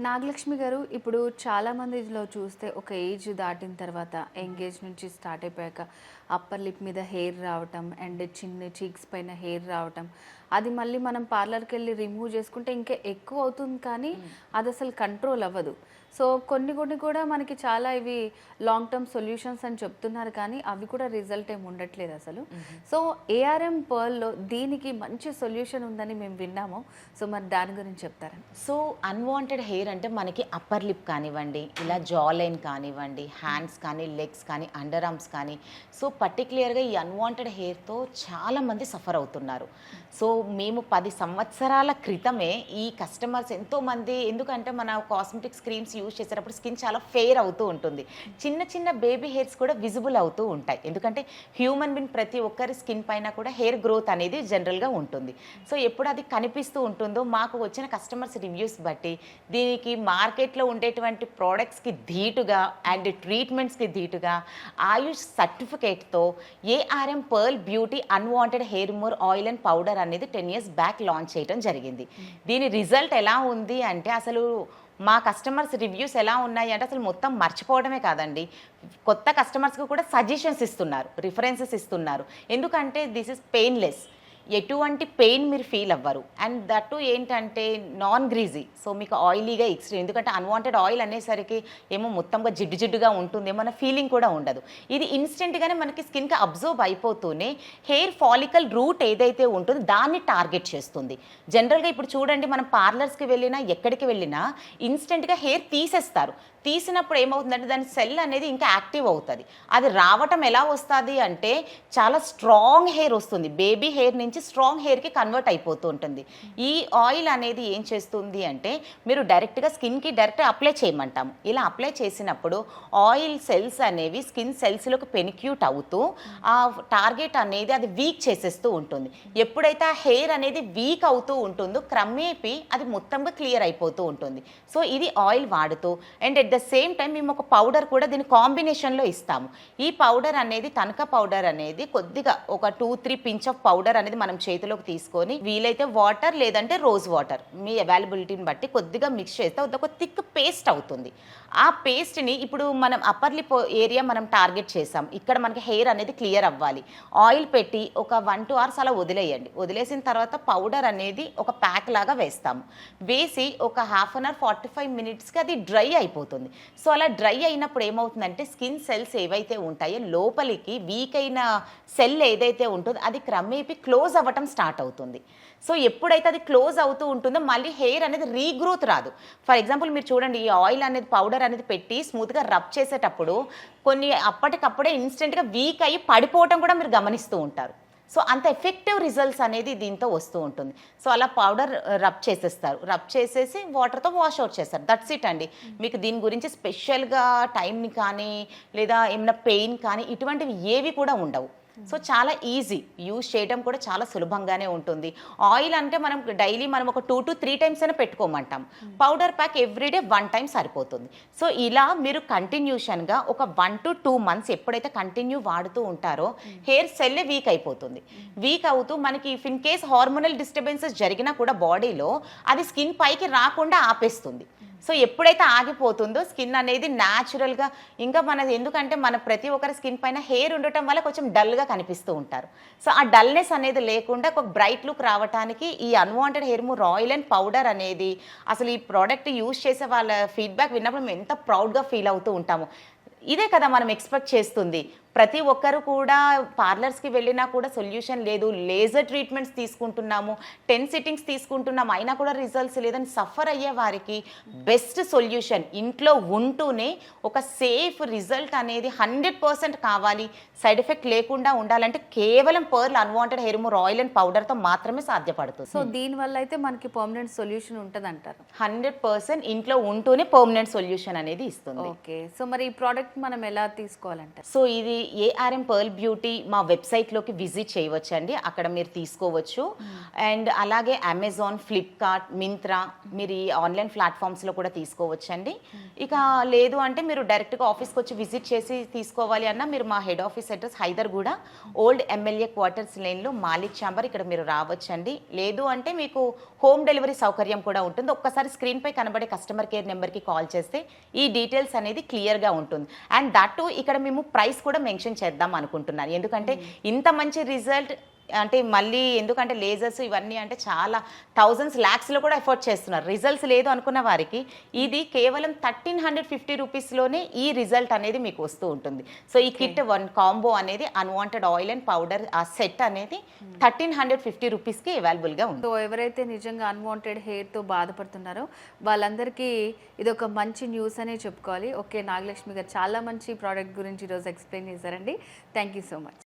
నాగలక్ష్మి గారు, ఇప్పుడు చాలా మందిలో చూస్తే ఒక ఏజ్ దాటిన తర్వాత ఎంగేజ్ నుంచి స్టార్ట్ అయిపోయాక అప్పర్ లిప్ మీద హెయిర్ రావటం అండ్ చిన్న చీక్స్ పైన హెయిర్ రావటం, అది మళ్ళీ మనం పార్లర్కి వెళ్ళి రిమూవ్ చేసుకుంటే ఇంకా ఎక్కువ అవుతుంది, కానీ అది అసలు కంట్రోల్ అవ్వదు. సో కొన్ని కొన్ని కూడా మనకి చాలా ఇవి లాంగ్ టర్మ్ సొల్యూషన్స్ అని చెప్తున్నారు, కానీ అవి కూడా రిజల్ట్ ఏమి ఉండట్లేదు అసలు. సో ఏఆర్ఎం పర్ల్లో దీనికి మంచి సొల్యూషన్ ఉందని మేము విన్నాము. సో మరి దాని గురించి చెప్తారా? సో అన్వాంటెడ్ హెయిర్ అంటే మనకి అప్పర్ లిప్ కానివ్వండి, ఇలా జా లైన్ కానివ్వండి, హ్యాండ్స్ కానీ, లెగ్స్ కానీ, అండర్ ఆర్మ్స్ కానీ, సో పర్టిక్యులర్గా ఈ అన్వాంటెడ్ హెయిర్తో చాలామంది సఫర్ అవుతున్నారు. సో మేము 10 సంవత్సరాల క్రితమే ఈ కస్టమర్స్ ఎంతోమంది, ఎందుకంటే మన కాస్మెటిక్స్ క్రీమ్స్ యూజ్ చేసేటప్పుడు స్కిన్ చాలా ఫెయిర్ అవుతూ ఉంటుంది, చిన్న చిన్న బేబీ హెయిర్స్ కూడా విజిబుల్ అవుతూ ఉంటాయి. ఎందుకంటే హ్యూమన్ బీయింగ్ ప్రతి ఒక్కరి స్కిన్ పైన కూడా హెయిర్ గ్రోత్ అనేది జనరల్గా ఉంటుంది. సో ఎప్పుడు అది కనిపిస్తూ ఉంటుందో, మాకు వచ్చిన కస్టమర్స్ రివ్యూస్ బట్టి దీనికి మార్కెట్లో ఉండేటువంటి ప్రోడక్ట్స్కి ధీటుగా అండ్ ట్రీట్మెంట్స్కి ధీటుగా ఆయుష్ సర్టిఫికేట్తో ARM pearl beauty unwanted hair remover oil and powder అనేది 10 years బ్యాక్ లాంచ్ చేయడం జరిగింది. దీని రిజల్ట్ ఎలా ఉంది అంటే, అసలు మా కస్టమర్స్ రివ్యూస్ ఎలా ఉన్నాయి అంటే అసలు మొత్తం మర్చిపోవడమే కాదండి, కొత్త కస్టమర్స్కి కూడా సజెషన్స్ ఇస్తున్నారు, రిఫరెన్సెస్ ఇస్తున్నారు. ఎందుకంటే దిస్ ఇస్ పెయిన్లెస్, ఎటువంటి పెయిన్ మీరు ఫీల్ అవ్వరు. అండ్ దట్టు ఏంటంటే నాన్ గ్రీజీ, సో మీకు ఆయిలీగా ఎక్స్ట్రీమ్, ఎందుకంటే అన్వాంటెడ్ ఆయిల్ అనేసరికి ఏమో మొత్తంగా జిడ్డు జిడ్డుగా ఉంటుంది, ఏమన్నా ఫీలింగ్ కూడా ఉండదు. ఇది ఇన్స్టెంట్గానే మనకి స్కిన్కి అబ్జర్వ్ అయిపోతూనే హెయిర్ ఫాలికల్ రూట్ ఏదైతే ఉంటుందో దాన్ని టార్గెట్ చేస్తుంది. జనరల్గా ఇప్పుడు చూడండి, మనం పార్లర్స్కి వెళ్ళినా ఎక్కడికి వెళ్ళినా ఇన్స్టెంట్గా హెయిర్ తీసేస్తారు. తీసినప్పుడు ఏమవుతుందంటే దాని సెల్ అనేది ఇంకా యాక్టివ్ అవుతుంది. అది రావటం ఎలా వస్తుంది అంటే చాలా స్ట్రాంగ్ హెయిర్ వస్తుంది, బేబీ హెయిర్ నుంచి స్ట్రాంగ్ హెయిర్కి కన్వర్ట్ అయిపోతూ ఉంటుంది. ఈ ఆయిల్ అనేది ఏం చేస్తుంది అంటే, మీరు డైరెక్ట్గా స్కిన్కి డైరెక్ట్ అప్లై చేయమంటాము. ఇలా అప్లై చేసినప్పుడు ఆయిల్ సెల్స్ అనేవి స్కిన్ సెల్స్లోకి పెనిక్యూట్ అవుతూ ఆ టార్గెట్ అనేది అది వీక్ చేసేస్తూ ఉంటుంది. ఎప్పుడైతే ఆ హెయిర్ అనేది వీక్ అవుతూ ఉంటుందో క్రమేపీ అది మొత్తంగా క్లియర్ అయిపోతూ ఉంటుంది. సో ఇది ఆయిల్ వాడుతూ, and at the same time మేము ఒక పౌడర్ కూడా దీని కాంబినేషన్లో ఇస్తాము. ఈ పౌడర్ అనేది తనక పౌడర్ అనేది కొద్దిగా ఒక 2-3 పించ్ ఆఫ్ పౌడర్ అనేది మనం చేతిలోకి తీసుకొని, వీలైతే వాటర్ లేదంటే రోజ్ వాటర్ మీ అవైలబిలిటీని బట్టి కొద్దిగా మిక్స్ చేస్తే ఒక థిక్ పేస్ట్ అవుతుంది. ఆ పేస్ట్ని ఇప్పుడు మనం అప్పర్ లిప్ ఏరియా మనం టార్గెట్ చేసాం, ఇక్కడ మనకి హెయిర్ అనేది క్లియర్ అవ్వాలి. ఆయిల్ పెట్టి ఒక 1-2 hours అలా వదిలేయండి. వదిలేసిన తర్వాత పౌడర్ అనేది ఒక ప్యాక్ లాగా వేస్తాము. వేసి ఒక 1/2 hour 45 minutesకి అది డ్రై అయిపోతుంది. సో అలా డ్రై అయినప్పుడు ఏమవుతుందంటే స్కిన్ సెల్స్ ఏవైతే ఉంటాయో లోపలికి వీక్ అయిన సెల్ ఏదైతే ఉంటుందో అది క్రమేపీ క్లోజ్ అవ్వటం స్టార్ట్ అవుతుంది. సో ఎప్పుడైతే అది క్లోజ్ అవుతూ ఉంటుందో మళ్ళీ హెయిర్ అనేది రీగ్రోత్ రాదు. ఫర్ ఎగ్జాంపుల్ మీరు చూడండి, ఈ ఆయిల్ అనేది పౌడర్ అనేది పెట్టి స్మూత్గా రబ్ చేసేటప్పుడు కొన్ని అప్పటికప్పుడే ఇన్స్టెంట్గా వీక్ అయ్యి పడిపోవటం కూడా మీరు గమనిస్తూ ఉంటారు. సో అంత ఎఫెక్టివ్ రిజల్ట్స్ అనేది దీంతో వస్తూ ఉంటుంది. సో అలా పౌడర్ రబ్ చేసేస్తారు, రబ్ చేసేసి వాటర్తో వాష్ అవుట్ చేస్తారు. దట్స్ ఇట్ అండి. మీకు దీని గురించి స్పెషల్గా టైంని కానీ లేదా ఏమైనా పెయిన్ కానీ ఇటువంటివి ఏవి కూడా ఉండవు. సో చాలా ఈజీ, యూజ్ చేయడం కూడా చాలా సులభంగానే ఉంటుంది. ఆయిల్ అంటే మనం డైలీ మనం ఒక 2 to 3 times అయినా పెట్టుకోమంటాం. పౌడర్ ప్యాక్ ఎవ్రీడే 1 time సరిపోతుంది. సో ఇలా మీరు కంటిన్యూషన్గా ఒక 1 to 2 months ఎప్పుడైతే కంటిన్యూ వాడుతూ ఉంటారో హెయిర్ సెల్ వీక్ అయిపోతుంది. వీక్ అవుతూ మనకి if in case hormonal disturbances జరిగినా కూడా బాడీలో అది స్కిన్ పైకి రాకుండా ఆపేస్తుంది. సో ఎప్పుడైతే ఆగిపోతుందో స్కిన్ అనేది న్యాచురల్గా, ఇంకా మనది ఎందుకంటే మన ప్రతి ఒక్కరి స్కిన్ పైన హెయిర్ ఉండటం వల్ల కొంచెం డల్గా కనిపిస్తూ ఉంటారు. సో ఆ డల్నెస్ అనేది లేకుండా ఒక బ్రైట్ లుక్ రావడానికి ఈ unwanted hair remover oil and powder అనేది, అసలు ఈ ప్రోడక్ట్ యూజ్ చేసే వాళ్ళ ఫీడ్బ్యాక్ విన్నప్పుడు మేము ఎంత ప్రౌడ్గా ఫీల్ అవుతూ ఉంటాము. ఇదే కదా మనం ఎక్స్పెక్ట్ చేస్తుంది. ప్రతి ఒక్కరు కూడా పార్లర్స్కి వెళ్ళినా కూడా సొల్యూషన్ లేదు, లేజర్ ట్రీట్మెంట్స్ తీసుకుంటున్నాము, 10 sittings తీసుకుంటున్నాము, అయినా కూడా రిజల్ట్స్ లేదని సఫర్ అయ్యే వారికి బెస్ట్ సొల్యూషన్ ఇంట్లో ఉంటూనే ఒక సేఫ్ రిజల్ట్ అనేది 100% కావాలి, సైడ్ ఎఫెక్ట్ లేకుండా ఉండాలంటే కేవలం pearl unwanted hair remover oil and పౌడర్తో మాత్రమే సాధ్యపడుతుంది. సో దీనివల్ల అయితే మనకి పర్మనెంట్ సొల్యూషన్ ఉంటుంది అంటారు? 100% ఇంట్లో ఉంటూనే పర్మనెంట్ సొల్యూషన్ అనేది ఇస్తుంది. ఓకే. సో మరి ఈ ప్రోడక్ట్ మనం ఎలా తీసుకోవాలంటే? సో ఇది ఏఆర్ఎం పర్ల్ బ్యూటీ మా వెబ్సైట్లోకి విజిట్ చేయవచ్చండి, అక్కడ మీరు తీసుకోవచ్చు. అండ్ అలాగే అమెజాన్, ఫ్లిప్కార్ట్, మింత్రా, మీరు ఈ ఆన్లైన్ ప్లాట్ఫామ్స్లో కూడా తీసుకోవచ్చండి. ఇక లేదు అంటే మీరు డైరెక్ట్గా ఆఫీస్కి వచ్చి విజిట్ చేసి తీసుకోవాలి అన్నా మీరు మా head office address Hyderguda, old MLA quarters లేన్లో మాలిక్ ఛాంబర్, ఇక్కడ మీరు రావచ్చండి. లేదు అంటే మీకు హోమ్ డెలివరీ సౌకర్యం కూడా ఉంటుంది. ఒక్కసారి స్క్రీన్పై కనబడే కస్టమర్ కేర్ నెంబర్కి కాల్ చేస్తే ఈ డీటెయిల్స్ అనేది క్లియర్గా ఉంటుంది. అండ్ దట్ ఇక్కడ మేము ప్రైస్ కూడా మెన్షన్ చేద్దాం అనుకుంటున్నాను, ఎందుకంటే ఇంత మంచి రిజల్ట్ అంటే మళ్ళీ ఎందుకంటే లేజర్స్ ఇవన్నీ అంటే చాలా థౌజండ్స్ ల్యాక్స్లో కూడా ఎఫోర్డ్ చేస్తున్నారు. రిజల్ట్స్ లేదు అనుకున్న వారికి ఇది కేవలం 1350 రూపీస్లోనే ఈ రిజల్ట్ అనేది మీకు వస్తూ ఉంటుంది. సో ఈ కిట్ 1 కాంబో అనేది అన్వాంటెడ్ ఆయిల్ అండ్ పౌడర్ ఆ సెట్ అనేది 1350 రూపీస్కి అవైలబుల్గా ఉంది. సో ఎవరైతే నిజంగా అన్వాంటెడ్ హెయిర్తో బాధపడుతున్నారో వాళ్ళందరికీ ఇది ఒక మంచి న్యూస్ అనే చెప్పుకోవాలి. ఓకే, నాగలక్ష్మి గారు చాలా మంచి ప్రోడక్ట్ గురించి ఈరోజు ఎక్స్ప్లెయిన్ చేశారండి. Thank you so much.